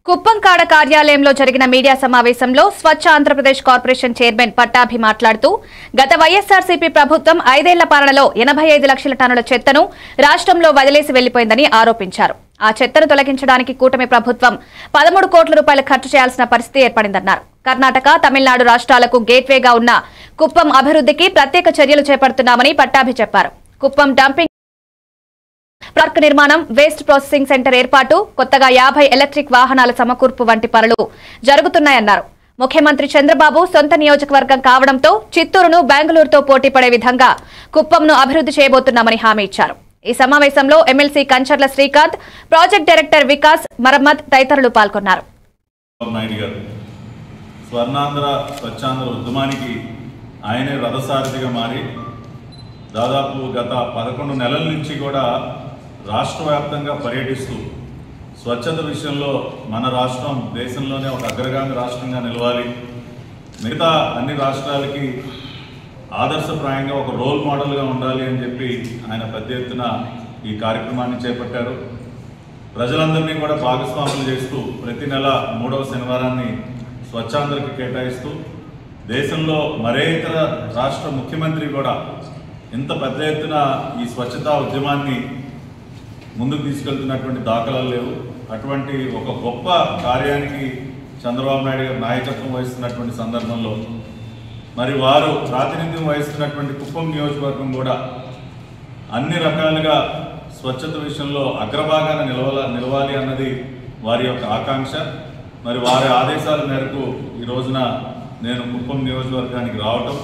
కుప్పంకాడ కార్యాలయంలో జరిగిన మీడియా సమావేశంలో స్వచ్ఛ ఆంధ్రప్రదేశ్ కార్పొరేషన్ చైర్మన్ పట్టాభి మాట్లాడుతూ గత వైఎస్ఆర్సీపీ ప్రభుత్వం 5 ఏళ్ల పాలనలో 85 లక్షల టన్నుల చెత్తను రాష్ట్రంలో వదిలేసి వెళ్లిపోయిందని ఆరోపించారు. ఆ చెత్తను తొలగించడానికి కూటమి ప్రభుత్వం 13 కోట్ల రూపాయలు ఖర్చు చేయాల్సిన పరిస్థితి ఏర్పడిందన్నారు. కర్ణాటక, తమిళనాడు రాష్ట్రాలకు గేట్వేగా ఉన్న కుప్పం అభివృద్ధికి ప్రత్యేక చర్యలు చేపడుతున్నామని పట్టాభి చెప్పారు. కుప్పం డంపింగ్ పార్క్ నిర్మాణం, వేస్ట్ ప్రాసెసింగ్ సెంటర్ ఏర్పాటు, కొత్తగా 50 ఎలక్ట్రిక్ వాహనాల సమకూర్పు వంటి పనులు జరుగుతున్నాయన్నారు. ముఖ్యమంత్రి చంద్రబాబు సొంత నియోజకవర్గం కావడంతో చిత్తూరును బెంగళూరుతో పోటీ పడే విధంగా కుప్పంను అభివృద్ధి చేయబోతున్నామని హామీ ఇచ్చారు. ఈ సమావేశంలో MLC Kancharla Srikanth, project director Vikas మరమ్మత్ తదితరులు పాల్గొన్నారు. స్వర్ణాంధ్ర స్వచ్ఛాంధ్ర ఉద్యమానికి ఆయనే రథసారథిగా మారి దాదాపు గత 11 నెలల నుంచి కూడా రాష్ట్ర వ్యాప్తంగా పర్యటిస్తూ స్వచ్ఛత విషయంలో మన రాష్ట్రం దేశంలోనే ఒక అగ్రగామి రాష్ట్రంగా నిలవాలి, మిగతా అన్ని రాష్ట్రాలకి ఆదర్శప్రాయంగా ఒక రోల్ మోడల్గా ఉండాలి అని చెప్పి ఆయన పెద్ద ఎత్తున ఈ కార్యక్రమాన్ని చేపట్టారు. ప్రజలందరినీ కూడా భాగస్వాములు చేస్తూ ప్రతి నెల 3వ శనివారాన్ని స్వచ్ఛాంధ్రకి కేటాయిస్తూ దేశంలో మరే ఇతర రాష్ట్ర ముఖ్యమంత్రి కూడా ఇంత పెద్ద ఎత్తున ఈ స్వచ్ఛతా ఉద్యమాన్ని ముందుకు తీసుకెళ్తున్నటువంటి దాఖలాలు లేవు. అటువంటి ఒక గొప్ప కార్యానికి చంద్రబాబు నాయుడు గారు నాయకత్వం వహిస్తున్నటువంటి సందర్భంలో మరి వారు ప్రాతినిధ్యం వహిస్తున్నటువంటి కుప్పం నియోజకవర్గం కూడా అన్ని రకాలుగా స్వచ్ఛత విషయంలో అగ్రభాగాన నిలవాలి అన్నది వారి యొక్క ఆకాంక్ష. మరి వారి ఆదేశాల మేరకు ఈ రోజున నేను కుప్పం నియోజకవర్గానికి రావటం